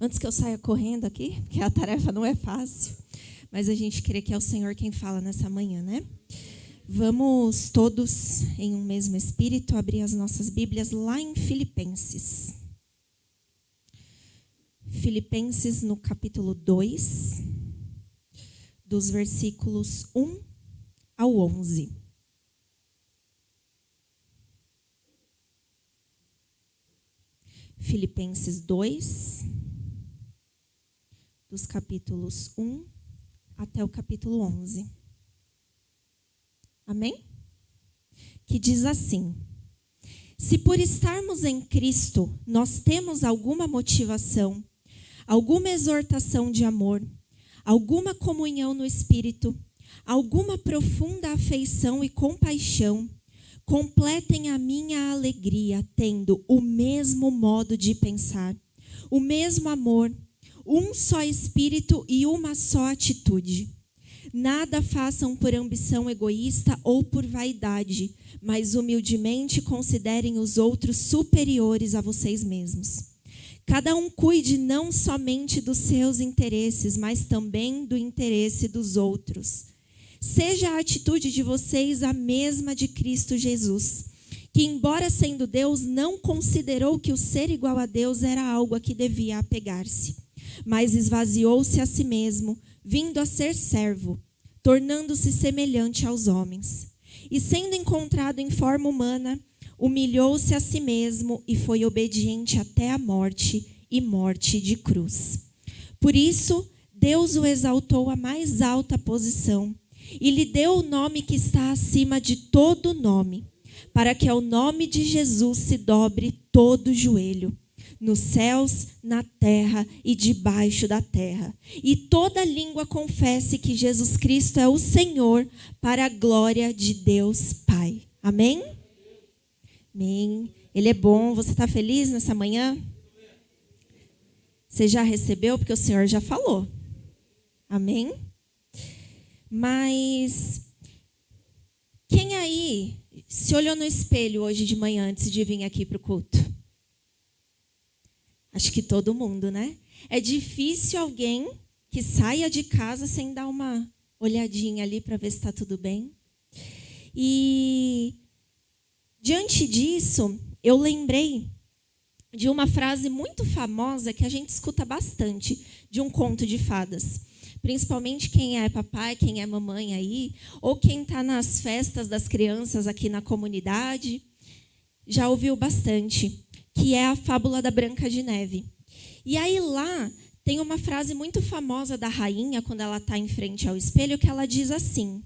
Antes que eu saia correndo aqui, porque a tarefa não é fácil, mas a gente crê que é o Senhor quem fala nessa manhã, né? Vamos todos, em um mesmo espírito, abrir as nossas Bíblias lá em Filipenses. Filipenses no capítulo 2, dos versículos 1 ao 11. Filipenses 2, dos capítulos 1 até o capítulo 11. Amém? Que diz assim: se por estarmos em Cristo nós temos alguma motivação, alguma exortação de amor, alguma comunhão no Espírito, alguma profunda afeição e compaixão, completem a minha alegria, tendo o mesmo modo de pensar, o mesmo amor, um só espírito e uma só atitude. Nada façam por ambição egoísta ou por vaidade, mas humildemente considerem os outros superiores a vocês mesmos. Cada um cuide não somente dos seus interesses, mas também do interesse dos outros. Seja a atitude de vocês a mesma de Cristo Jesus, que, embora sendo Deus, não considerou que o ser igual a Deus era algo a que devia apegar-se, mas esvaziou-se a si mesmo, vindo a ser servo, tornando-se semelhante aos homens. E sendo encontrado em forma humana, humilhou-se a si mesmo e foi obediente até a morte, e morte de cruz. Por isso, Deus o exaltou à mais alta posição e lhe deu o nome que está acima de todo nome, para que ao nome de Jesus se dobre todo o joelho, nos céus, na terra e debaixo da terra, e toda língua confesse que Jesus Cristo é o Senhor, para a glória de Deus Pai. Amém? Amém. Ele é bom. Você está feliz nessa manhã? Você já recebeu? Porque o Senhor já falou. Amém? Mas quem aí se olhou no espelho hoje de manhã antes de vir aqui para o culto? Acho que todo mundo, né? É difícil alguém que saia de casa sem dar uma olhadinha ali para ver se está tudo bem. E diante disso, eu lembrei de uma frase muito famosa que a gente escuta bastante, de um conto de fadas. Principalmente quem é papai, quem é mamãe aí, ou quem está nas festas das crianças aqui na comunidade, já ouviu bastante, que é a fábula da Branca de Neve. E aí lá tem uma frase muito famosa da rainha, quando ela está em frente ao espelho, que ela diz assim: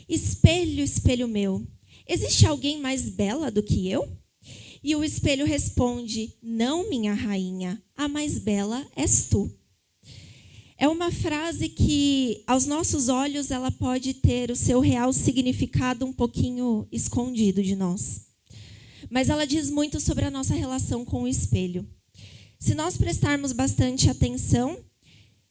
espelho, espelho meu, existe alguém mais bela do que eu? E o espelho responde: não, minha rainha, a mais bela és tu. É uma frase que, aos nossos olhos, ela pode ter o seu real significado um pouquinho escondido de nós. Mas ela diz muito sobre a nossa relação com o espelho. Se nós prestarmos bastante atenção,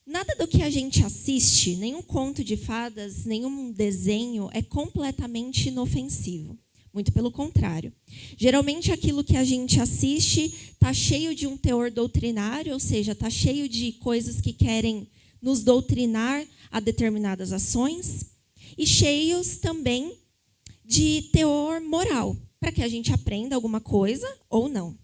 nada do que a gente assiste, nenhum conto de fadas, nenhum desenho, é completamente inofensivo. Muito pelo contrário. Geralmente aquilo que a gente assiste está cheio de um teor doutrinário, ou seja, está cheio de coisas que querem nos doutrinar a determinadas ações, e cheios também de teor moral, para que a gente aprenda alguma coisa ou não.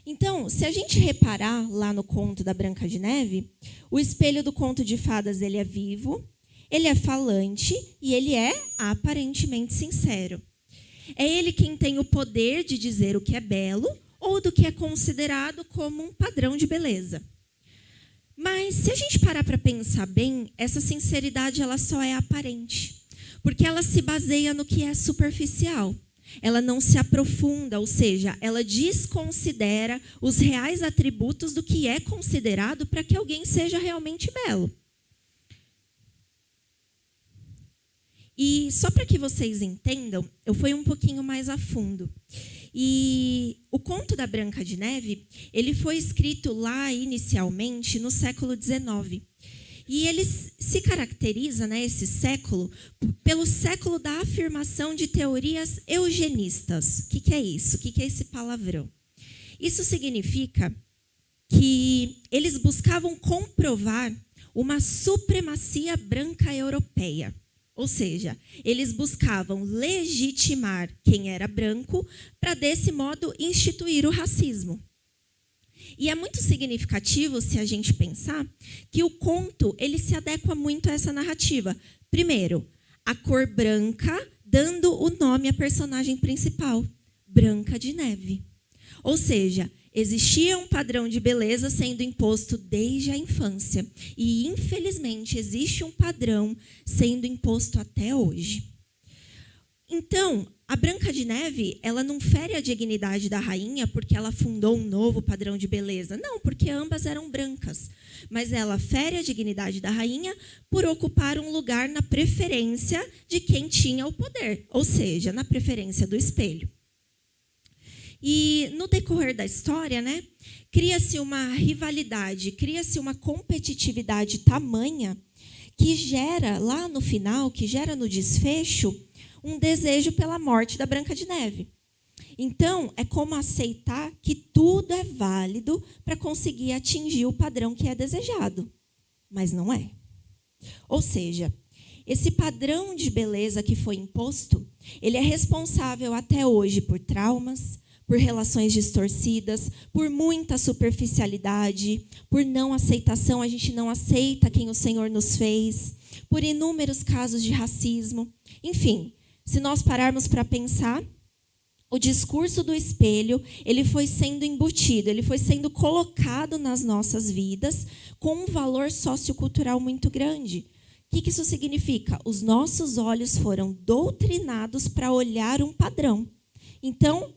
Então, se a gente reparar lá no conto da Branca de Neve, o espelho do conto de fadas ele é vivo, ele é falante e ele é aparentemente sincero. É ele quem tem o poder de dizer o que é belo ou do que é considerado como um padrão de beleza. Mas se a gente parar para pensar bem, essa sinceridade ela só é aparente, porque ela se baseia no que é superficial. Ela não se aprofunda, ou seja, ela desconsidera os reais atributos do que é considerado para que alguém seja realmente belo. E só para que vocês entendam, eu fui um pouquinho mais a fundo. E o conto da Branca de Neve, ele foi escrito lá inicialmente no século XIX. E ele se caracteriza, né, esse século, pelo século da afirmação de teorias eugenistas. O que é isso? O que é esse palavrão? Isso significa que eles buscavam comprovar uma supremacia branca europeia. Ou seja, eles buscavam legitimar quem era branco para, desse modo, instituir o racismo. E é muito significativo, se a gente pensar, que o conto ele se adequa muito a essa narrativa. Primeiro, a cor branca dando o nome à personagem principal, Branca de Neve. Ou seja, existia um padrão de beleza sendo imposto desde a infância. E, infelizmente, existe um padrão sendo imposto até hoje. Então, a Branca de Neve, ela não fere a dignidade da rainha porque ela fundou um novo padrão de beleza. Não, porque ambas eram brancas. Mas ela fere a dignidade da rainha por ocupar um lugar na preferência de quem tinha o poder. Ou seja, na preferência do espelho. E no decorrer da história, né, cria-se uma rivalidade, cria-se uma competitividade tamanha que gera lá no final, que gera no desfecho, um desejo pela morte da Branca de Neve. Então, é como aceitar que tudo é válido para conseguir atingir o padrão que é desejado. Mas não é. Ou seja, esse padrão de beleza que foi imposto, ele é responsável até hoje por traumas, por relações distorcidas, por muita superficialidade, por não aceitação, a gente não aceita quem o Senhor nos fez, por inúmeros casos de racismo. Enfim, se nós pararmos para pensar, o discurso do espelho, ele foi sendo embutido, ele foi sendo colocado nas nossas vidas com um valor sociocultural muito grande. O que isso significa? Os nossos olhos foram doutrinados para olhar um padrão. Então,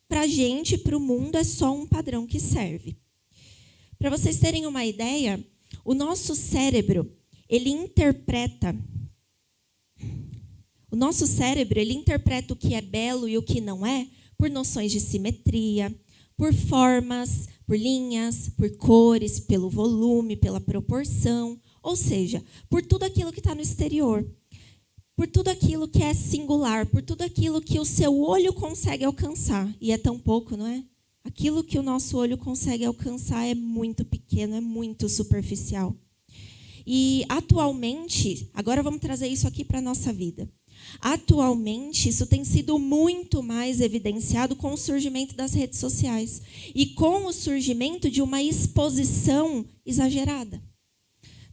para a gente, para o mundo, é só um padrão que serve. Para vocês terem uma ideia, o nosso cérebro, ele interpreta o que é belo e o que não é por noções de simetria, por formas, por linhas, por cores, pelo volume, pela proporção, ou seja, por tudo aquilo que está no exterior, por tudo aquilo que é singular, por tudo aquilo que o seu olho consegue alcançar. E é tão pouco, não é? Aquilo que o nosso olho consegue alcançar é muito pequeno, é muito superficial. E atualmente, agora vamos trazer isso aqui para a nossa vida. Atualmente, isso tem sido muito mais evidenciado com o surgimento das redes sociais e com o surgimento de uma exposição exagerada.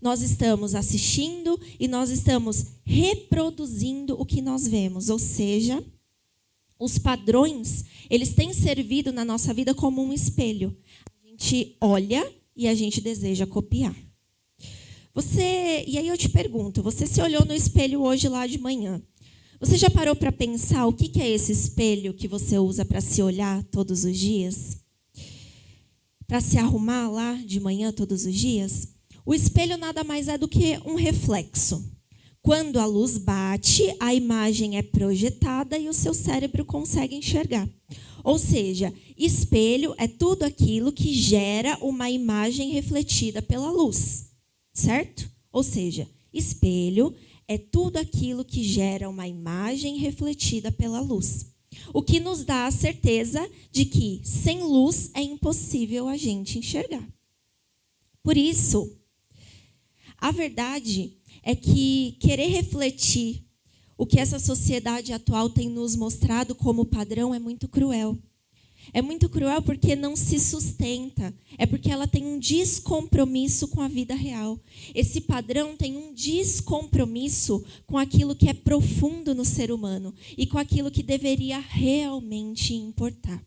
Nós estamos assistindo e nós estamos reproduzindo o que nós vemos, ou seja, os padrões, eles têm servido na nossa vida como um espelho. A gente olha e a gente deseja copiar. E aí eu te pergunto, você se olhou no espelho hoje lá de manhã? Você já parou para pensar o que é esse espelho que você usa para se olhar todos os dias? Para se arrumar lá de manhã todos os dias? O espelho nada mais é do que um reflexo. Quando a luz bate, a imagem é projetada e o seu cérebro consegue enxergar. Ou seja, espelho é tudo aquilo que gera uma imagem refletida pela luz. Certo? Ou seja, espelho é tudo aquilo que gera uma imagem refletida pela luz. O que nos dá a certeza de que sem luz é impossível a gente enxergar. Por isso, a verdade é que querer refletir o que essa sociedade atual tem nos mostrado como padrão é muito cruel. É muito cruel porque não se sustenta. É porque ela tem um descompromisso com a vida real. Esse padrão tem um descompromisso com aquilo que é profundo no ser humano e com aquilo que deveria realmente importar.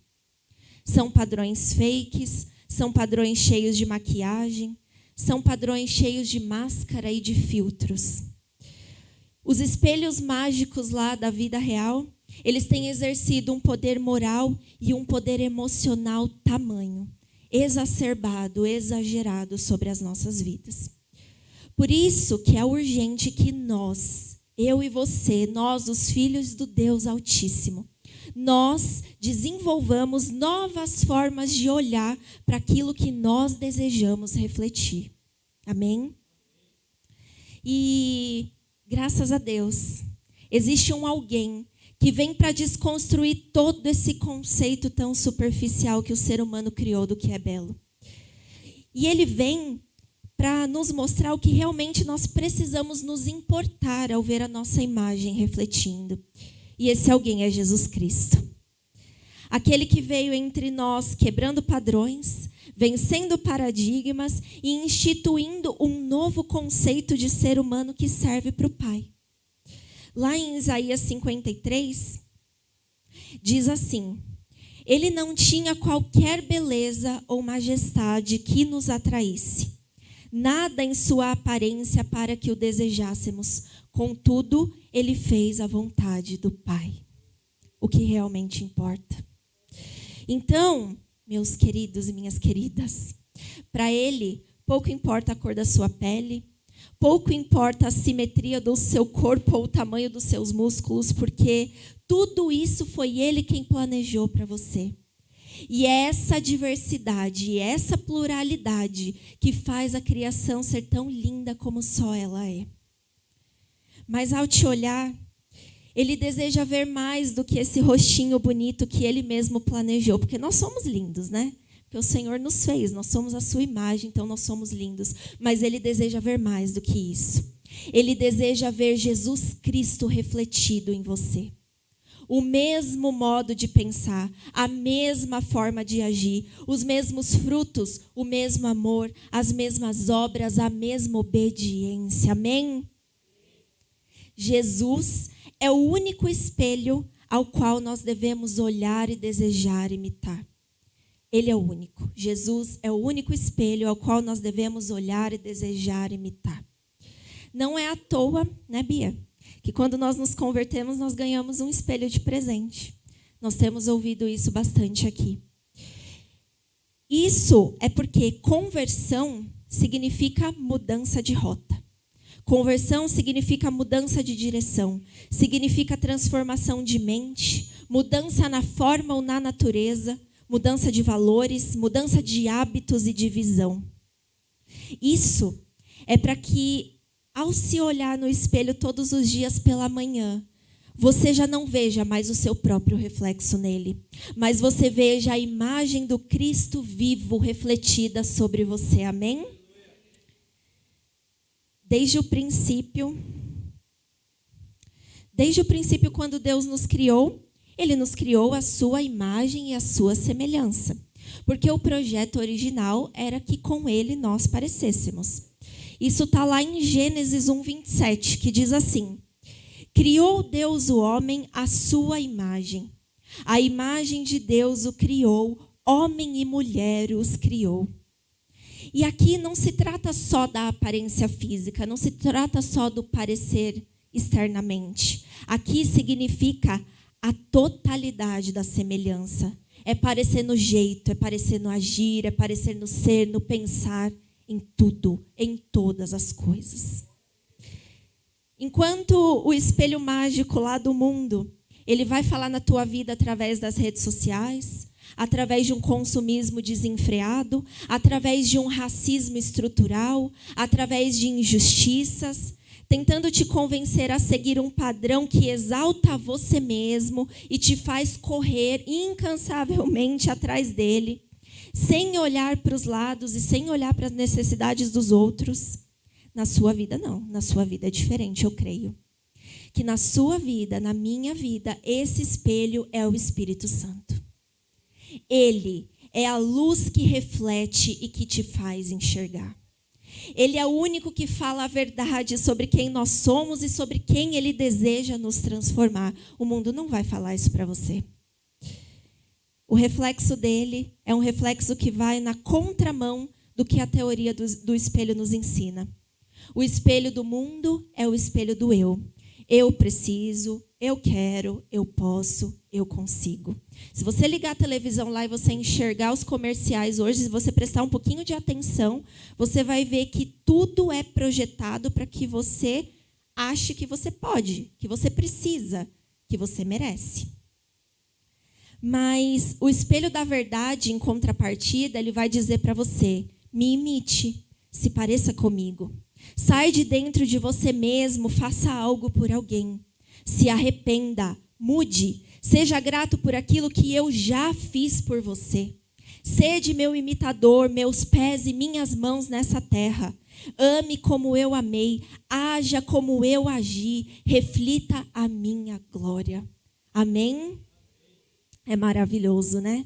São padrões fakes, são padrões cheios de maquiagem, são padrões cheios de máscara e de filtros. Os espelhos mágicos lá da vida real, eles têm exercido um poder moral e um poder emocional tamanho, exacerbado, exagerado sobre as nossas vidas. Por isso que é urgente que nós, eu e você, nós, os filhos do Deus Altíssimo, nós desenvolvamos novas formas de olhar para aquilo que nós desejamos refletir. Amém? E, graças a Deus, existe um alguém que vem para desconstruir todo esse conceito tão superficial que o ser humano criou do que é belo. E ele vem para nos mostrar o que realmente nós precisamos nos importar ao ver a nossa imagem refletindo. E esse alguém é Jesus Cristo. Aquele que veio entre nós quebrando padrões, vencendo paradigmas e instituindo um novo conceito de ser humano que serve para o Pai. Lá em Isaías 53, diz assim: ele não tinha qualquer beleza ou majestade que nos atraísse, nada em sua aparência para que o desejássemos. Contudo, ele fez a vontade do Pai, o que realmente importa. Então, meus queridos e minhas queridas, para ele, pouco importa a cor da sua pele, pouco importa a simetria do seu corpo ou o tamanho dos seus músculos, porque tudo isso foi ele quem planejou para você. E é essa diversidade, e essa pluralidade que faz a criação ser tão linda como só ela é. Mas ao te olhar, ele deseja ver mais do que esse rostinho bonito que ele mesmo planejou, porque nós somos lindos, né? Porque o Senhor nos fez, nós somos a sua imagem, então nós somos lindos. Mas ele deseja ver mais do que isso. Ele deseja ver Jesus Cristo refletido em você. O mesmo modo de pensar, a mesma forma de agir, os mesmos frutos, o mesmo amor, as mesmas obras, a mesma obediência. Amém? Jesus é o único espelho ao qual nós devemos olhar e desejar imitar. Ele é o único. Jesus é o único espelho ao qual nós devemos olhar e desejar imitar. Não é à toa, né, Bia, que quando nós nos convertemos, nós ganhamos um espelho de presente. Nós temos ouvido isso bastante aqui. Isso é porque conversão significa mudança de rota. Conversão significa mudança de direção, significa transformação de mente, mudança na forma ou na natureza, mudança de valores, mudança de hábitos e de visão. Isso é para que, ao se olhar no espelho todos os dias pela manhã, você já não veja mais o seu próprio reflexo nele, mas você veja a imagem do Cristo vivo refletida sobre você. Amém? Desde o princípio, quando Deus nos criou, ele nos criou a sua imagem e a sua semelhança. Porque o projeto original era que com ele nós parecêssemos. Isso está lá em Gênesis 1:27, que diz assim: criou Deus o homem à sua imagem. A imagem de Deus o criou, homem e mulher os criou. E aqui não se trata só da aparência física, não se trata só do parecer externamente. Aqui significa a totalidade da semelhança. É parecer no jeito, é parecer no agir, é parecer no ser, no pensar, em tudo, em todas as coisas. Enquanto o espelho mágico lá do mundo, ele vai falar na tua vida através das redes sociais, através de um consumismo desenfreado, através de um racismo estrutural, através de injustiças, tentando te convencer a seguir um padrão que exalta você mesmo e te faz correr incansavelmente atrás dele, sem olhar para os lados e sem olhar para as necessidades dos outros. Na sua vida, não. Na sua vida é diferente, eu creio. Que na sua vida, na minha vida, esse espelho é o Espírito Santo. Ele é a luz que reflete e que te faz enxergar. Ele é o único que fala a verdade sobre quem nós somos e sobre quem ele deseja nos transformar. O mundo não vai falar isso para você. O reflexo dele é um reflexo que vai na contramão do que a teoria do espelho nos ensina. O espelho do mundo é o espelho do eu. Eu preciso, eu quero, eu posso, eu consigo. Se você ligar a televisão lá e você enxergar os comerciais hoje, se você prestar um pouquinho de atenção, você vai ver que tudo é projetado para que você ache que você pode, que você precisa, que você merece. Mas o espelho da verdade, em contrapartida, ele vai dizer para você: me imite, se pareça comigo. Sai de dentro de você mesmo, faça algo por alguém. Se arrependa, mude, seja grato por aquilo que eu já fiz por você. Sede meu imitador, meus pés e minhas mãos nessa terra. Ame como eu amei, haja como eu agi, reflita a minha glória. Amém? É maravilhoso, né?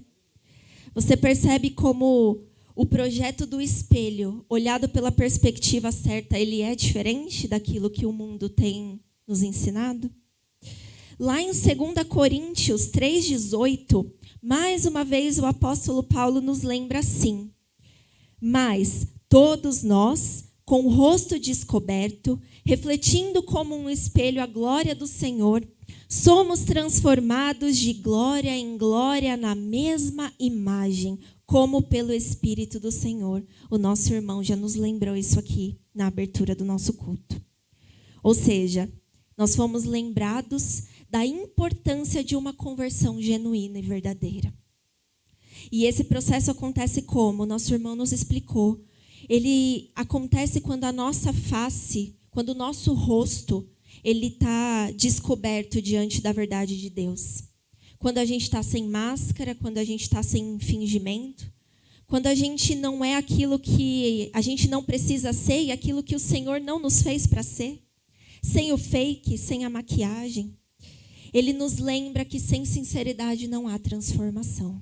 Você percebe como o projeto do espelho, olhado pela perspectiva certa, ele é diferente daquilo que o mundo tem nos ensinado? Lá em 2 Coríntios 3,18, mais uma vez o apóstolo Paulo nos lembra assim: mas todos nós, com o rosto descoberto, refletindo como um espelho a glória do Senhor, somos transformados de glória em glória na mesma imagem, como pelo Espírito do Senhor. O nosso irmão já nos lembrou isso aqui na abertura do nosso culto. Ou seja, nós fomos lembrados da importância de uma conversão genuína e verdadeira. E esse processo acontece como? Nosso irmão nos explicou. Ele acontece quando a nossa face, quando o nosso rosto, ele está descoberto diante da verdade de Deus. Quando a gente está sem máscara, quando a gente está sem fingimento, quando a gente não é aquilo que a gente não precisa ser e aquilo que o Senhor não nos fez para ser. Sem o fake, sem a maquiagem. Ele nos lembra que sem sinceridade não há transformação.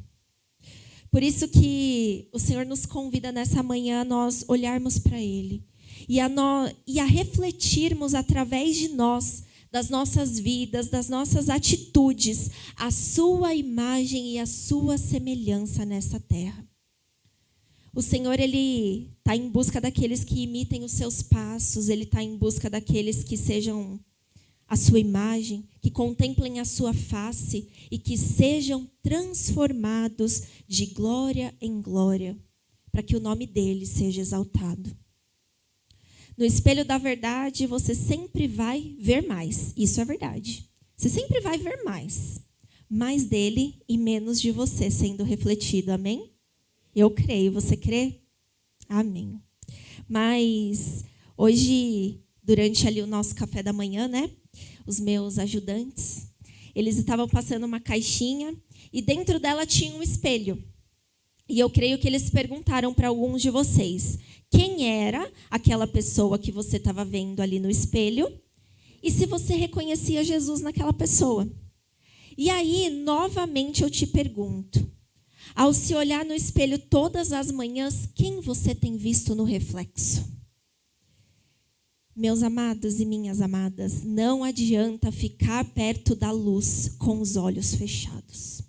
Por isso que o Senhor nos convida nessa manhã a nós olharmos para Ele e a refletirmos através de nós, das nossas vidas, das nossas atitudes, a sua imagem e a sua semelhança nessa terra. O Senhor, Ele está em busca daqueles que imitem os seus passos, Ele está em busca daqueles que sejam a sua imagem, que contemplem a sua face e que sejam transformados de glória em glória, para que o nome dele seja exaltado. No espelho da verdade, você sempre vai ver mais. Isso é verdade. Você sempre vai ver mais dele e menos de você sendo refletido. Amém? Eu creio. Você crê? Amém. Mas hoje, durante ali o nosso café da manhã, né? Os meus ajudantes, eles estavam passando uma caixinha e dentro dela tinha um espelho. E eu creio que eles perguntaram para alguns de vocês quem era aquela pessoa que você estava vendo ali no espelho e se você reconhecia Jesus naquela pessoa. E aí, novamente, eu te pergunto, ao se olhar no espelho todas as manhãs, quem você tem visto no reflexo? Meus amados e minhas amadas, não adianta ficar perto da luz com os olhos fechados.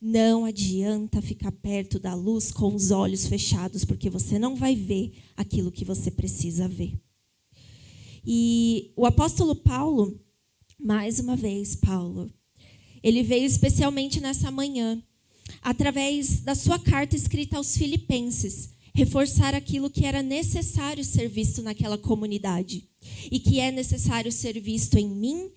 Não adianta ficar perto da luz com os olhos fechados, porque você não vai ver aquilo que você precisa ver. E o apóstolo Paulo, mais uma vez, Paulo, ele veio especialmente nessa manhã, através da sua carta escrita aos Filipenses, reforçar aquilo que era necessário ser visto naquela comunidade e que é necessário ser visto em mim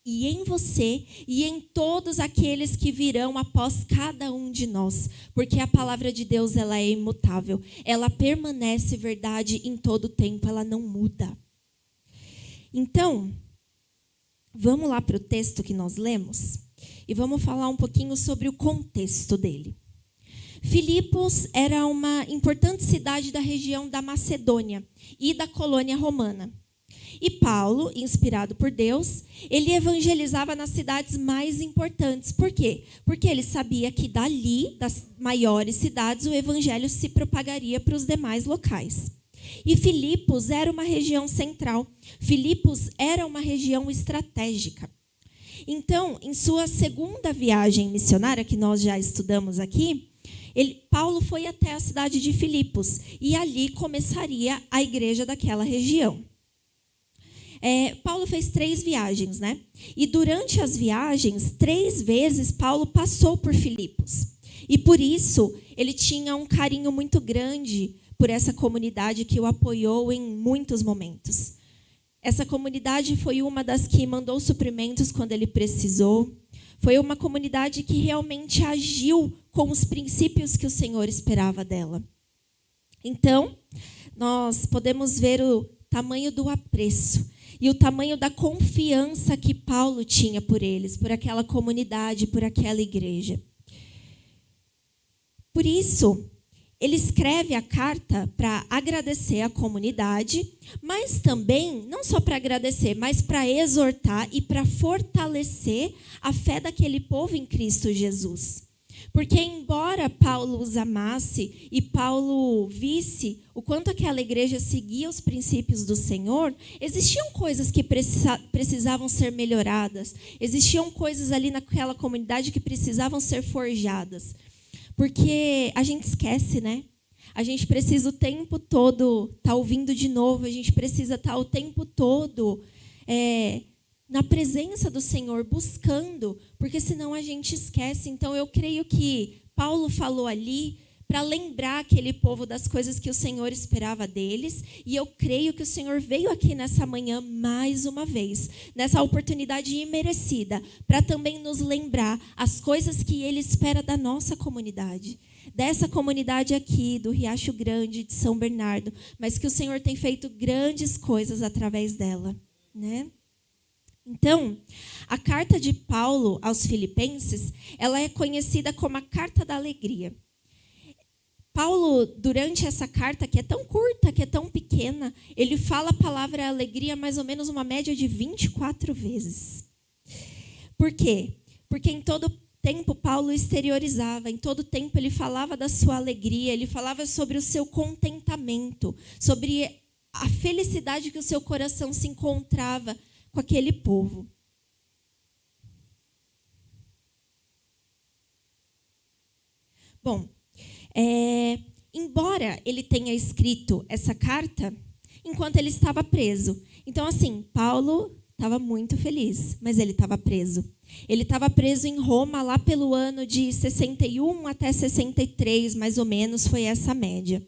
e em você e em todos aqueles que virão após cada um de nós, porque a palavra de Deus ela é imutável, ela permanece verdade em todo tempo, ela não muda. Então, vamos lá para o texto que nós lemos e vamos falar um pouquinho sobre o contexto dele. Filipos era uma importante cidade da região da Macedônia e da colônia romana. E Paulo, inspirado por Deus, ele evangelizava nas cidades mais importantes. Por quê? Porque ele sabia que dali, das maiores cidades, o evangelho se propagaria para os demais locais. E Filipos era uma região central. Filipos era uma região estratégica. Então, em sua segunda viagem missionária, que nós já estudamos aqui, Paulo foi até a cidade de Filipos e ali começaria a igreja daquela região. Paulo fez 3 viagens, né? E durante as viagens, 3 vezes Paulo passou por Filipos. E por isso, ele tinha um carinho muito grande por essa comunidade que o apoiou em muitos momentos. Essa comunidade foi uma das que mandou suprimentos quando ele precisou. Foi uma comunidade que realmente agiu com os princípios que o Senhor esperava dela. Então, nós podemos ver o tamanho do apreço e o tamanho da confiança que Paulo tinha por eles, por aquela comunidade, por aquela igreja. Por isso, ele escreve a carta para agradecer a comunidade, mas também, não só para agradecer, mas para exortar e para fortalecer a fé daquele povo em Cristo Jesus. Porque embora Paulo os amasse e Paulo visse o quanto aquela igreja seguia os princípios do Senhor, existiam coisas que precisavam ser melhoradas, existiam coisas ali naquela comunidade que precisavam ser forjadas. Porque a gente esquece, né? A gente precisa o tempo todo estar ouvindo de novo, a gente precisa estar o tempo todo na presença do Senhor, buscando, porque senão a gente esquece. Então eu creio que Paulo falou ali para lembrar aquele povo das coisas que o Senhor esperava deles, e eu creio que o Senhor veio aqui nessa manhã mais uma vez, nessa oportunidade imerecida, para também nos lembrar as coisas que Ele espera da nossa comunidade, dessa comunidade aqui, do Riacho Grande, de São Bernardo, mas que o Senhor tem feito grandes coisas através dela, né? Então, a carta de Paulo aos Filipenses, ela é conhecida como a Carta da Alegria. Paulo, durante essa carta, que é tão curta, que é tão pequena, ele fala a palavra alegria mais ou menos uma média de 24 vezes. Por quê? Porque em todo tempo Paulo exteriorizava, em todo tempo ele falava da sua alegria, ele falava sobre o seu contentamento, sobre a felicidade que o seu coração se encontrava com aquele povo. Bom, embora ele tenha escrito essa carta enquanto ele estava preso. Então, assim, Paulo estava muito feliz, mas ele estava preso. Ele estava preso em Roma lá pelo ano de 61 até 63, mais ou menos, foi essa média.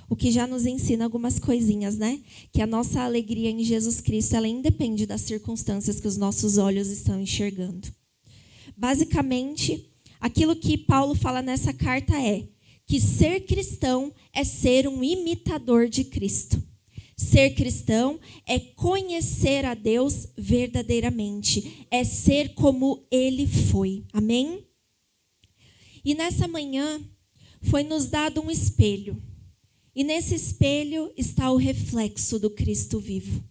O que já nos ensina algumas coisinhas, né? Que a nossa alegria em Jesus Cristo, ela independe das circunstâncias que os nossos olhos estão enxergando. Basicamente, aquilo que Paulo fala nessa carta é que ser cristão é ser um imitador de Cristo. Ser cristão é conhecer a Deus verdadeiramente, é ser como Ele foi. Amém? E nessa manhã foi nos dado um espelho. E nesse espelho está o reflexo do Cristo vivo,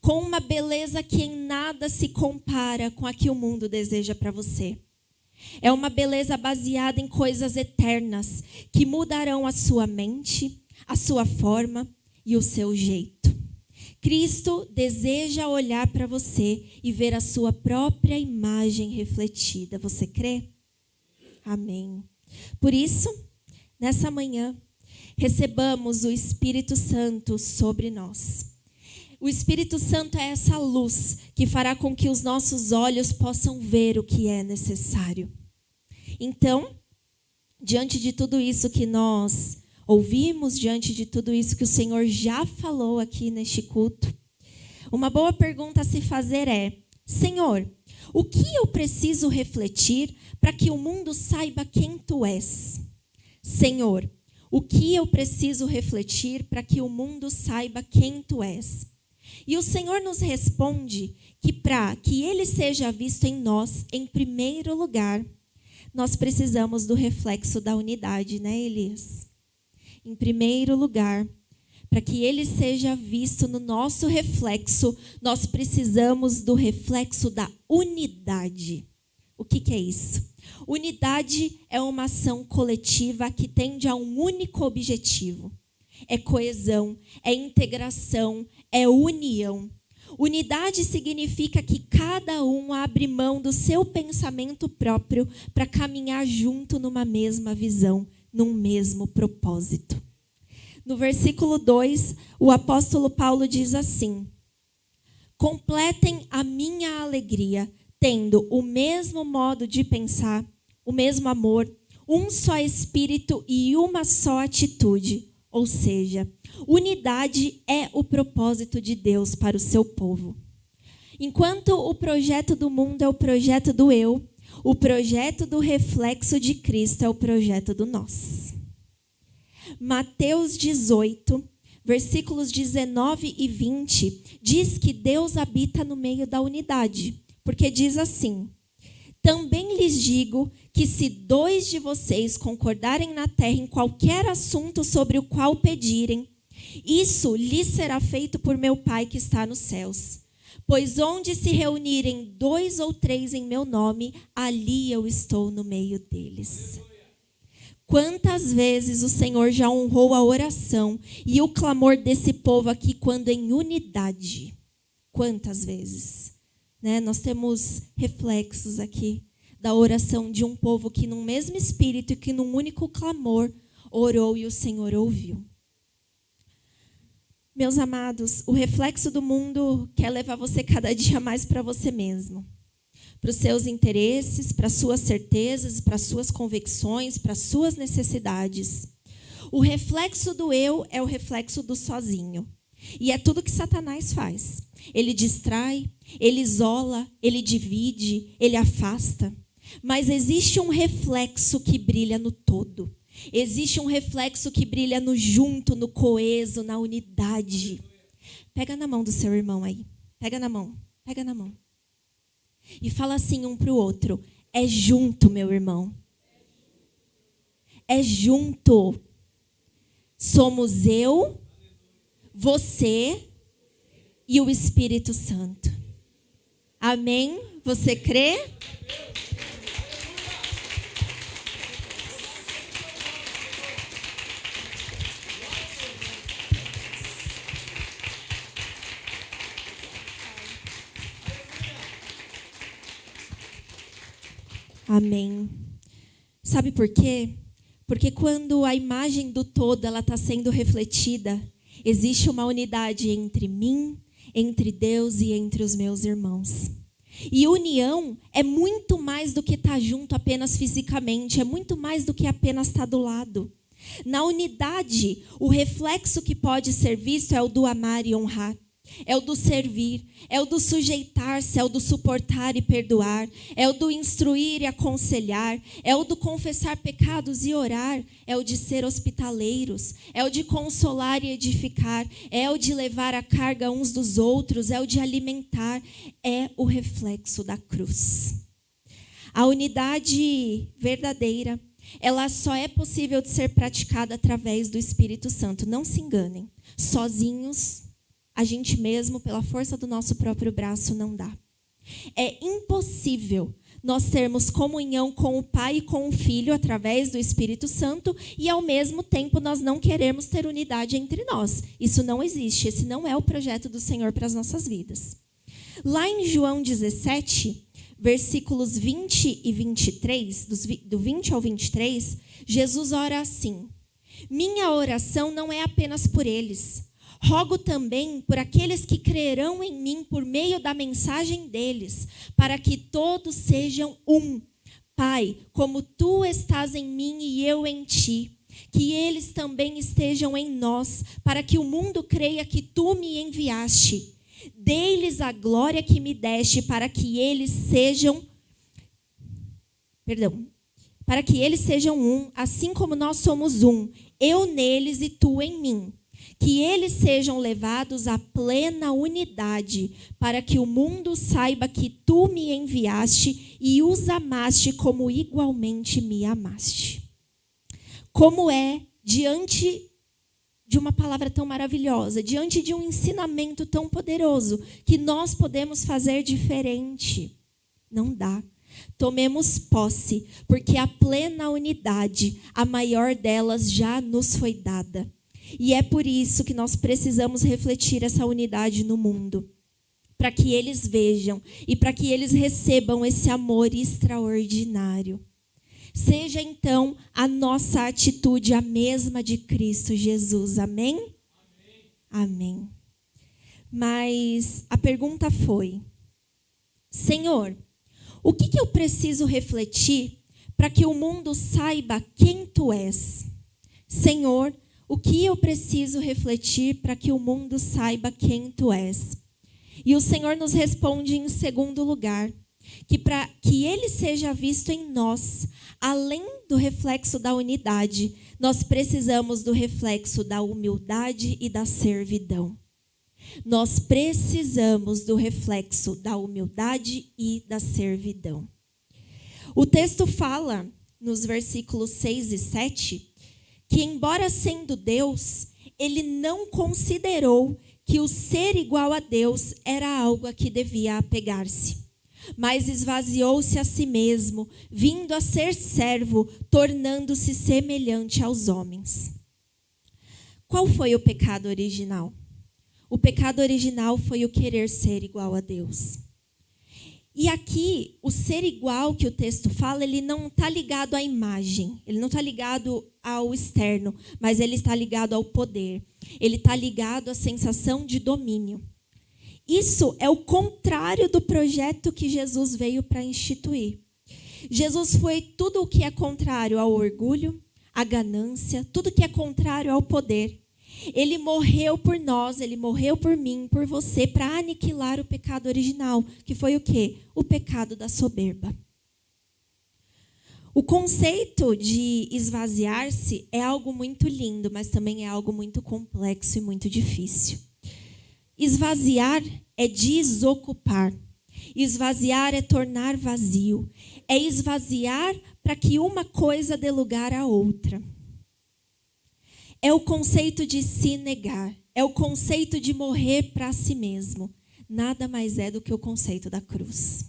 com uma beleza que em nada se compara com a que o mundo deseja para você. É uma beleza baseada em coisas eternas, que mudarão a sua mente, a sua forma e o seu jeito. Cristo deseja olhar para você e ver a sua própria imagem refletida. Você crê? Amém. Por isso, nessa manhã, recebamos o Espírito Santo sobre nós. O Espírito Santo é essa luz que fará com que os nossos olhos possam ver o que é necessário. Então, diante de tudo isso que nós ouvimos, diante de tudo isso que o Senhor já falou aqui neste culto, uma boa pergunta a se fazer é: Senhor, o que eu preciso refletir para que o mundo saiba quem Tu és? Senhor, o que eu preciso refletir para que o mundo saiba quem Tu és? E o Senhor nos responde que para que Ele seja visto em nós, em primeiro lugar, nós precisamos do reflexo da unidade, né, Elias? Em primeiro lugar, para que Ele seja visto no nosso reflexo, nós precisamos do reflexo da unidade. O que é isso? Unidade é uma ação coletiva que tende a um único objetivo. É coesão, é integração, é união. Unidade significa que cada um abre mão do seu pensamento próprio para caminhar junto numa mesma visão, num mesmo propósito. No versículo 2, o apóstolo Paulo diz assim: completem a minha alegria, tendo o mesmo modo de pensar, o mesmo amor, um só espírito e uma só atitude. Ou seja, unidade é o propósito de Deus para o seu povo. Enquanto o projeto do mundo é o projeto do eu, o projeto do reflexo de Cristo é o projeto do nós. Mateus 18, versículos 19 e 20, diz que Deus habita no meio da unidade. Porque diz assim: Também lhes digo que se 2 de vocês concordarem na terra em qualquer assunto sobre o qual pedirem, isso lhes será feito por meu Pai que está nos céus. Pois onde se reunirem 2 ou 3 em meu nome, ali eu estou no meio deles. Quantas vezes o Senhor já honrou a oração e o clamor desse povo aqui quando em unidade? Quantas vezes? Né? Nós temos reflexos aqui da oração de um povo que num mesmo espírito e que num único clamor orou e o Senhor ouviu. Meus amados, o reflexo do mundo quer levar você cada dia mais para você mesmo. Para os seus interesses, para as suas certezas, para as suas convicções, para as suas necessidades. O reflexo do eu é o reflexo do sozinho. E é tudo que Satanás faz. Ele distrai, ele isola, ele divide, ele afasta. Mas existe um reflexo que brilha no todo. Existe um reflexo que brilha no junto, no coeso, na unidade. Pega na mão do seu irmão aí. Pega na mão. Pega na mão. E fala assim um para o outro. É junto, meu irmão. É junto. Somos eu, você e o Espírito Santo. Amém? Você crê? Amém. Sabe por quê? Porque quando a imagem do todo ela está sendo refletida, existe uma unidade entre mim, entre Deus e entre os meus irmãos. E união é muito mais do que estar junto apenas fisicamente, é muito mais do que apenas estar do lado. Na unidade, o reflexo que pode ser visto é o do amar e honrar. É o do servir, é o do sujeitar-se, é o do suportar e perdoar, é o do instruir e aconselhar, é o do confessar pecados e orar, é o de ser hospitaleiros, é o de consolar e edificar, é o de levar a carga uns dos outros, é o de alimentar, é o reflexo da cruz. A unidade verdadeira, ela só é possível de ser praticada através do Espírito Santo. Não se enganem, sozinhos, a gente mesmo, pela força do nosso próprio braço, não dá. É impossível nós termos comunhão com o Pai e com o Filho através do Espírito Santo e, ao mesmo tempo, nós não queremos ter unidade entre nós. Isso não existe. Esse não é o projeto do Senhor para as nossas vidas. Lá em João 17, versículos 20 e 23, do 20 ao 23, Jesus ora assim: minha oração não é apenas por eles. Rogo também por aqueles que crerão em mim por meio da mensagem deles, para que todos sejam um. Pai, como tu estás em mim e eu em ti, que eles também estejam em nós, para que o mundo creia que tu me enviaste. Dei-lhes a glória que me deste, para que eles sejam um, assim como nós somos um, eu neles e tu em mim. Que eles sejam levados à plena unidade, para que o mundo saiba que tu me enviaste e os amaste como igualmente me amaste. Como é, diante de uma palavra tão maravilhosa, diante de um ensinamento tão poderoso, que nós podemos fazer diferente? Não dá. Tomemos posse, porque a plena unidade, a maior delas, já nos foi dada. E é por isso que nós precisamos refletir essa unidade no mundo, para que eles vejam e para que eles recebam esse amor extraordinário. Seja então a nossa atitude a mesma de Cristo Jesus. Amém? Amém. Amém. Mas a pergunta foi: Senhor, o que eu preciso refletir para que o mundo saiba quem tu és? Senhor, o que eu preciso refletir para que o mundo saiba quem tu és? E o Senhor nos responde em segundo lugar, que para que ele seja visto em nós, além do reflexo da unidade, nós precisamos do reflexo da humildade e da servidão. Nós precisamos do reflexo da humildade e da servidão. O texto fala, nos versículos 6 e 7, que embora sendo Deus, ele não considerou que o ser igual a Deus era algo a que devia apegar-se, mas esvaziou-se a si mesmo, vindo a ser servo, tornando-se semelhante aos homens. Qual foi o pecado original? O pecado original foi o querer ser igual a Deus. E aqui, o ser igual que o texto fala, ele não está ligado à imagem, ele não está ligado ao externo, mas ele está ligado ao poder. Ele está ligado à sensação de domínio. Isso é o contrário do projeto que Jesus veio para instituir. Jesus foi tudo o que é contrário ao orgulho, à ganância, tudo que é contrário ao poder. Ele morreu por nós, ele morreu por mim, por você, para aniquilar o pecado original, que foi o quê? O pecado da soberba. O conceito de esvaziar-se é algo muito lindo, mas também é algo muito complexo e muito difícil. Esvaziar é desocupar. Esvaziar é tornar vazio. É esvaziar para que uma coisa dê lugar à outra. É o conceito de se negar. É o conceito de morrer para si mesmo. Nada mais é do que o conceito da cruz.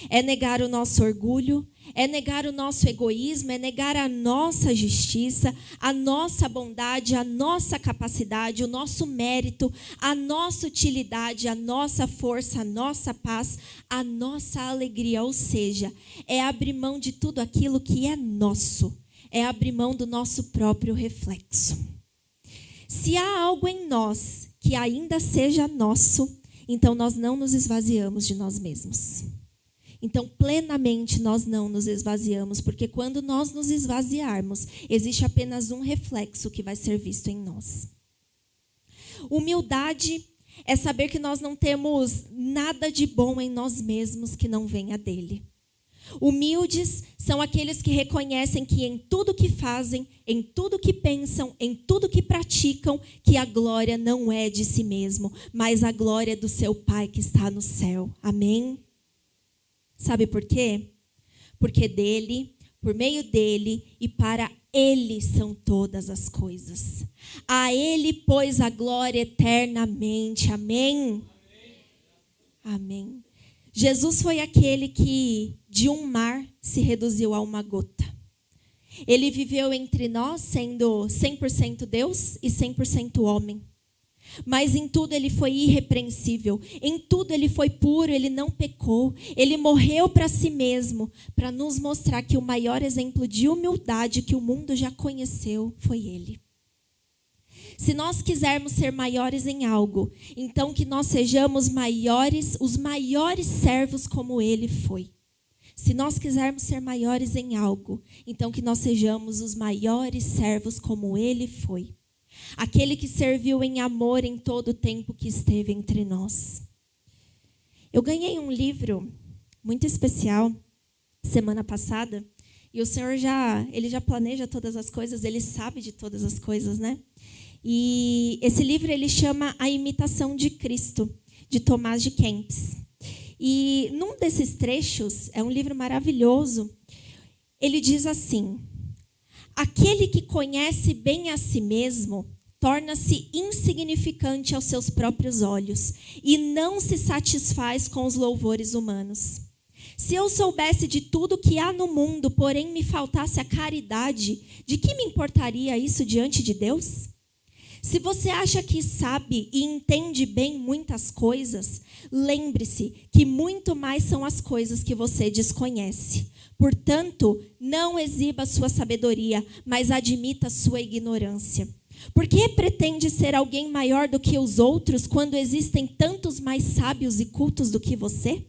É negar o nosso orgulho, é negar o nosso egoísmo, é negar a nossa justiça, a nossa bondade, a nossa capacidade, o nosso mérito, a nossa utilidade, a nossa força, a nossa paz, a nossa alegria. Ou seja, é abrir mão de tudo aquilo que é nosso. É abrir mão do nosso próprio reflexo. Se há algo em nós que ainda seja nosso, então nós não nos esvaziamos de nós mesmos. Então, plenamente, nós não nos esvaziamos, porque quando nós nos esvaziarmos, existe apenas um reflexo que vai ser visto em nós. Humildade é saber que nós não temos nada de bom em nós mesmos que não venha dele. Humildes são aqueles que reconhecem que em tudo que fazem, em tudo que pensam, em tudo que praticam, que a glória não é de si mesmo, mas a glória é do seu Pai que está no céu. Amém? Sabe por quê? Porque dele, por meio dele e para ele são todas as coisas. A ele, pois, a glória eternamente. Amém? Amém. Jesus foi aquele que de um mar se reduziu a uma gota. Ele viveu entre nós sendo 100% Deus e 100% homem. Mas em tudo ele foi irrepreensível, em tudo ele foi puro, ele não pecou. Ele morreu para si mesmo, para nos mostrar que o maior exemplo de humildade que o mundo já conheceu foi ele. Se nós quisermos ser maiores em algo, então que nós sejamos maiores, os maiores servos como ele foi. Se nós quisermos ser maiores em algo, então que nós sejamos os maiores servos como ele foi. Aquele que serviu em amor em todo o tempo que esteve entre nós. Eu ganhei um livro muito especial semana passada, e o Senhor ele já planeja todas as coisas, ele sabe de todas as coisas, né? E esse livro ele chama A Imitação de Cristo, de Tomás de Kempis. E num desses trechos, é um livro maravilhoso, ele diz assim: aquele que conhece bem a si mesmo torna-se insignificante aos seus próprios olhos e não se satisfaz com os louvores humanos. Se eu soubesse de tudo que há no mundo, porém me faltasse a caridade, de que me importaria isso diante de Deus? Se você acha que sabe e entende bem muitas coisas, lembre-se que muito mais são as coisas que você desconhece. Portanto, não exiba sua sabedoria, mas admita sua ignorância. Por que pretende ser alguém maior do que os outros quando existem tantos mais sábios e cultos do que você?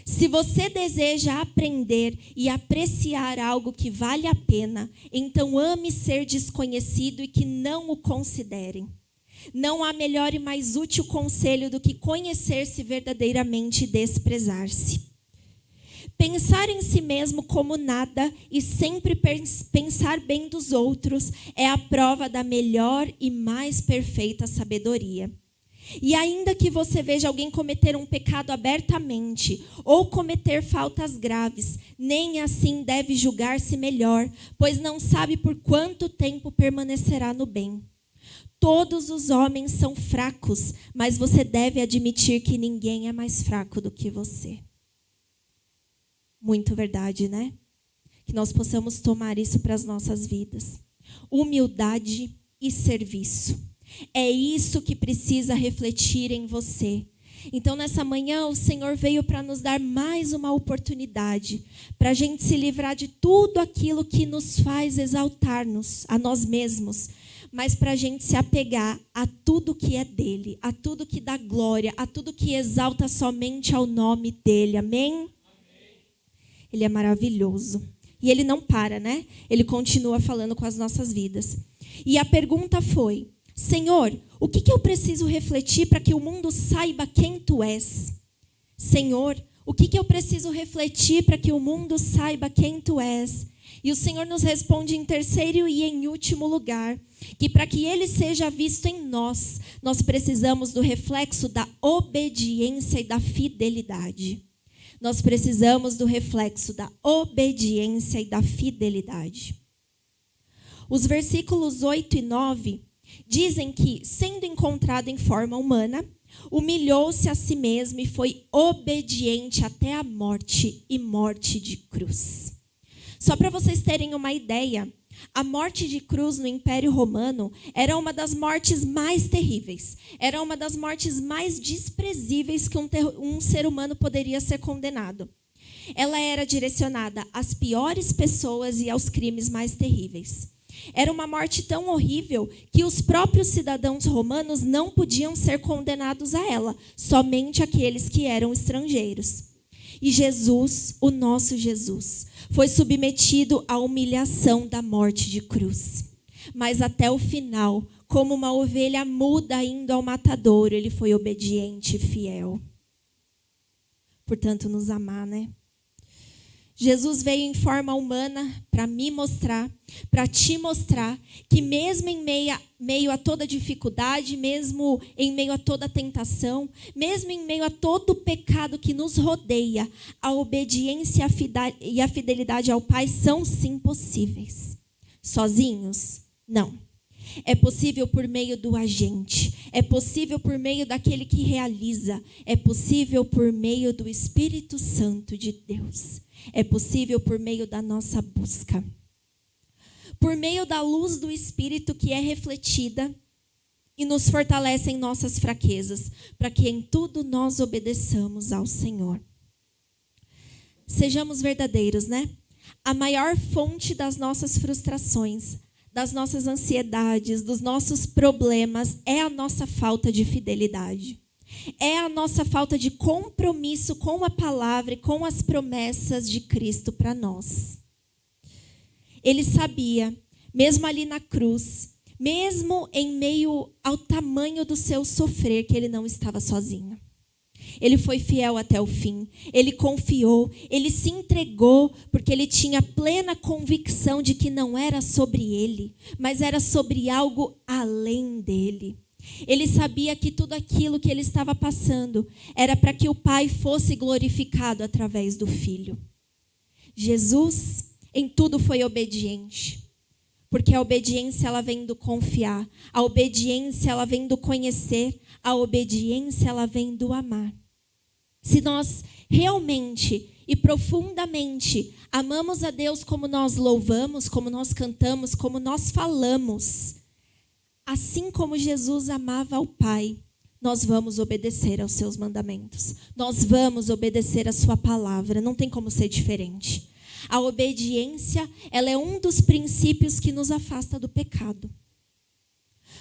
Se você deseja aprender e apreciar algo que vale a pena, então ame ser desconhecido e que não o considerem. Não há melhor e mais útil conselho do que conhecer-se verdadeiramente e desprezar-se. Pensar em si mesmo como nada e sempre pensar bem dos outros é a prova da melhor e mais perfeita sabedoria. E ainda que você veja alguém cometer um pecado abertamente ou cometer faltas graves, nem assim deve julgar-se melhor, pois não sabe por quanto tempo permanecerá no bem. Todos os homens são fracos, mas você deve admitir que ninguém é mais fraco do que você. Muito verdade, né? Que nós possamos tomar isso para as nossas vidas. Humildade e serviço. É isso que precisa refletir em você. Então, nessa manhã, o Senhor veio para nos dar mais uma oportunidade, para a gente se livrar de tudo aquilo que nos faz exaltar-nos, a nós mesmos, mas para a gente se apegar a tudo que é dele, a tudo que dá glória, a tudo que exalta somente ao nome dele. Amém? Ele é maravilhoso. E ele não para, né? Ele continua falando com as nossas vidas. E a pergunta foi: Senhor, o que eu preciso refletir para que o mundo saiba quem tu és? Senhor, o que eu preciso refletir para que o mundo saiba quem tu és? E o Senhor nos responde em terceiro e em último lugar, que para que ele seja visto em nós, nós precisamos do reflexo da obediência e da fidelidade. Nós precisamos do reflexo da obediência e da fidelidade. Os versículos 8 e 9 dizem que, sendo encontrado em forma humana, humilhou-se a si mesmo e foi obediente até a morte e morte de cruz. Só para vocês terem uma ideia, a morte de cruz no Império Romano era uma das mortes mais terríveis. Era uma das mortes mais desprezíveis que um ser humano poderia ser condenado. Ela era direcionada às piores pessoas e aos crimes mais terríveis. Era uma morte tão horrível que os próprios cidadãos romanos não podiam ser condenados a ela, somente aqueles que eram estrangeiros. E Jesus, o nosso Jesus, foi submetido à humilhação da morte de cruz. Mas até o final, como uma ovelha muda indo ao matadouro, ele foi obediente e fiel. Portanto, nos amar, né? Jesus veio em forma humana para me mostrar, para te mostrar que mesmo em meio a toda dificuldade, mesmo em meio a toda tentação, mesmo em meio a todo o pecado que nos rodeia, a obediência e a fidelidade ao Pai são sim possíveis. Sozinhos? Não. É possível por meio do agente, é possível por meio daquele que realiza, é possível por meio do Espírito Santo de Deus. É possível por meio da nossa busca. Por meio da luz do Espírito que é refletida e nos fortalece em nossas fraquezas, para que em tudo nós obedeçamos ao Senhor. Sejamos verdadeiros, né? A maior fonte das nossas frustrações, das nossas ansiedades, dos nossos problemas é a nossa falta de fidelidade. É a nossa falta de compromisso com a palavra e com as promessas de Cristo para nós. Ele sabia, mesmo ali na cruz, mesmo em meio ao tamanho do seu sofrer, que ele não estava sozinho. Ele foi fiel até o fim, ele confiou, ele se entregou, porque ele tinha plena convicção de que não era sobre ele, mas era sobre algo além dele. Ele sabia que tudo aquilo que ele estava passando era para que o Pai fosse glorificado através do Filho. Jesus, em tudo, foi obediente. Porque a obediência, ela vem do confiar. A obediência, ela vem do conhecer. A obediência, ela vem do amar. Se nós realmente e profundamente amamos a Deus como nós louvamos, como nós cantamos, como nós falamos, assim como Jesus amava ao Pai, nós vamos obedecer aos seus mandamentos. Nós vamos obedecer a sua palavra. Não tem como ser diferente. A obediência, ela é um dos princípios que nos afasta do pecado.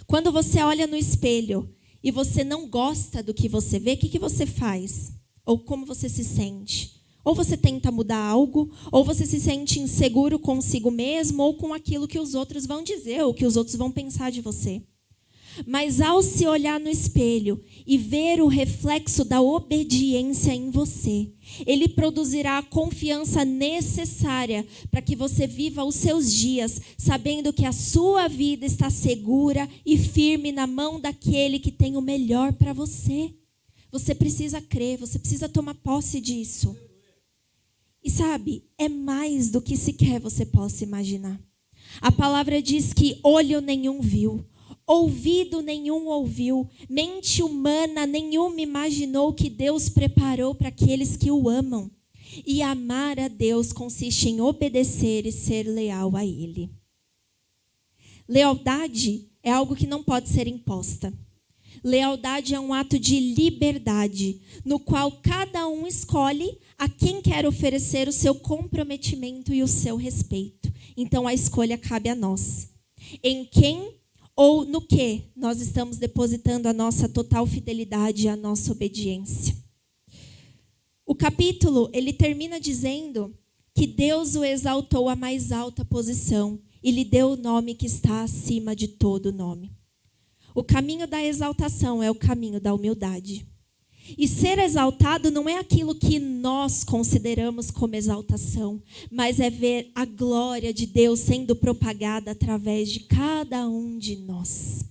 Quando você olha no espelho e você não gosta do que você vê, o que você faz? Ou como você se sente? Ou você tenta mudar algo, ou você se sente inseguro consigo mesmo, ou com aquilo que os outros vão dizer, ou que os outros vão pensar de você. Mas ao se olhar no espelho e ver o reflexo da obediência em você, ele produzirá a confiança necessária para que você viva os seus dias, sabendo que a sua vida está segura e firme na mão daquele que tem o melhor para você. Você precisa crer, você precisa tomar posse disso. E sabe, é mais do que sequer você possa imaginar. A palavra diz que olho nenhum viu, ouvido nenhum ouviu, mente humana nenhuma imaginou que Deus preparou para aqueles que o amam. E amar a Deus consiste em obedecer e ser leal a Ele. Lealdade é algo que não pode ser imposta. Lealdade é um ato de liberdade, no qual cada um escolhe a quem quer oferecer o seu comprometimento e o seu respeito. Então a escolha cabe a nós. Em quem ou no que nós estamos depositando a nossa total fidelidade e a nossa obediência. O capítulo, ele termina dizendo que Deus o exaltou à mais alta posição e lhe deu o nome que está acima de todo nome. O caminho da exaltação é o caminho da humildade. E ser exaltado não é aquilo que nós consideramos como exaltação, mas é ver a glória de Deus sendo propagada através de cada um de nós.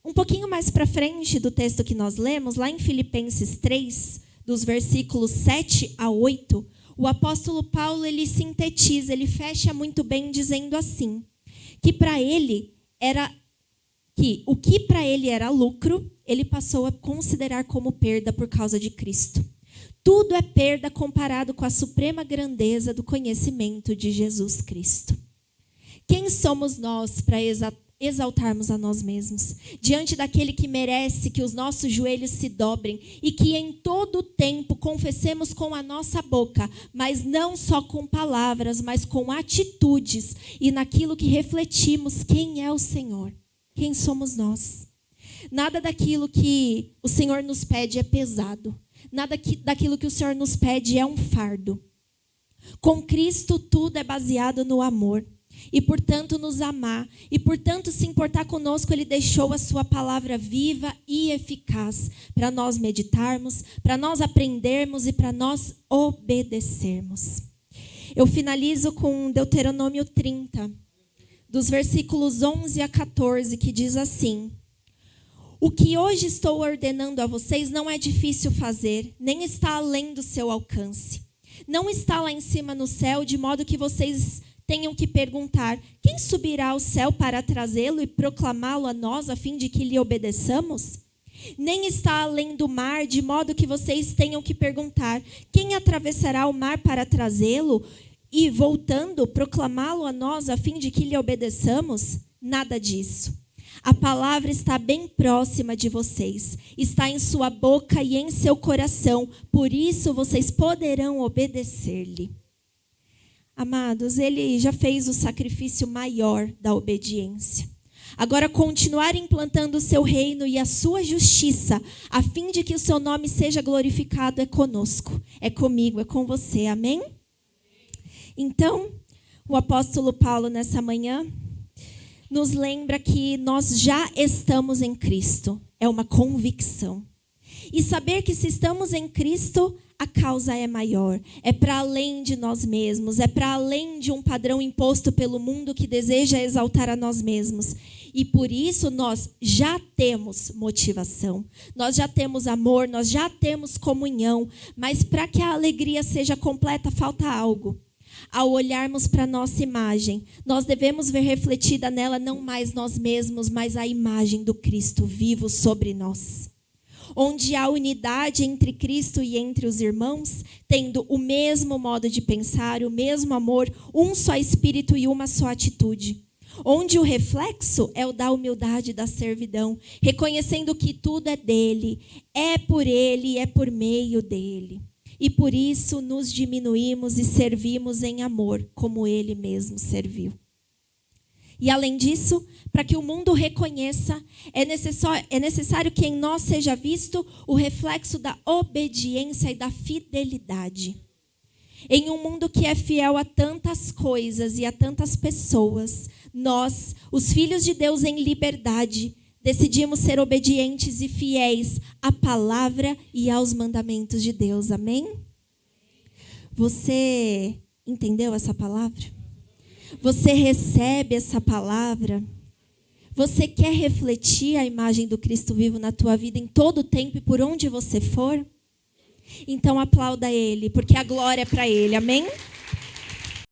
Um pouquinho mais para frente do texto que nós lemos, lá em Filipenses 3, dos versículos 7 a 8, o apóstolo Paulo, ele sintetiza, ele fecha muito bem dizendo assim, que o que para ele era lucro, ele passou a considerar como perda por causa de Cristo. Tudo é perda comparado com a suprema grandeza do conhecimento de Jesus Cristo. Quem somos nós para exaltarmos a nós mesmos? Diante daquele que merece que os nossos joelhos se dobrem e que em todo o tempo confessemos com a nossa boca, mas não só com palavras, mas com atitudes e naquilo que refletimos quem é o Senhor. Quem somos nós? Nada daquilo que o Senhor nos pede é pesado. Nada daquilo que o Senhor nos pede é um fardo. Com Cristo tudo é baseado no amor. E portanto nos amar. E portanto se importar conosco, Ele deixou a sua palavra viva e eficaz. Para nós meditarmos, para nós aprendermos e para nós obedecermos. Eu finalizo com Deuteronômio 30. Dos versículos 11 a 14, que diz assim: o que hoje estou ordenando a vocês não é difícil fazer, nem está além do seu alcance. Não está lá em cima no céu, de modo que vocês tenham que perguntar: quem subirá ao céu para trazê-lo e proclamá-lo a nós, a fim de que lhe obedeçamos? Nem está além do mar, de modo que vocês tenham que perguntar: quem atravessará o mar para trazê-lo e, voltando, proclamá-lo a nós, a fim de que lhe obedeçamos? Nada disso. A palavra está bem próxima de vocês, está em sua boca e em seu coração, por isso vocês poderão obedecer-lhe. Amados, ele já fez o sacrifício maior da obediência. Agora, continuar implantando o seu reino e a sua justiça, a fim de que o seu nome seja glorificado, é conosco, é comigo, é com você, amém? Então, o apóstolo Paulo, nessa manhã, nos lembra que nós já estamos em Cristo. É uma convicção. E saber que se estamos em Cristo, a causa é maior. É para além de nós mesmos. É para além de um padrão imposto pelo mundo que deseja exaltar a nós mesmos. E por isso nós já temos motivação. Nós já temos amor, nós já temos comunhão. Mas para que a alegria seja completa, falta algo. Ao olharmos para a nossa imagem, nós devemos ver refletida nela não mais nós mesmos, mas a imagem do Cristo vivo sobre nós. Onde há unidade entre Cristo e entre os irmãos, tendo o mesmo modo de pensar, o mesmo amor, um só espírito e uma só atitude. Onde o reflexo é o da humildade e da servidão, reconhecendo que tudo é dele, é por ele e é por meio dele. E por isso nos diminuímos e servimos em amor, como ele mesmo serviu. E além disso, para que o mundo reconheça, é necessário que em nós seja visto o reflexo da obediência e da fidelidade. Em um mundo que é fiel a tantas coisas e a tantas pessoas, nós, os filhos de Deus em liberdade, Decidimos ser obedientes e fiéis à palavra e aos mandamentos de Deus. Amém? Você entendeu essa palavra? Você recebe essa palavra? Você quer refletir a imagem do Cristo vivo na tua vida em todo o tempo e por onde você for? Então aplauda Ele, porque a glória é para Ele. Amém?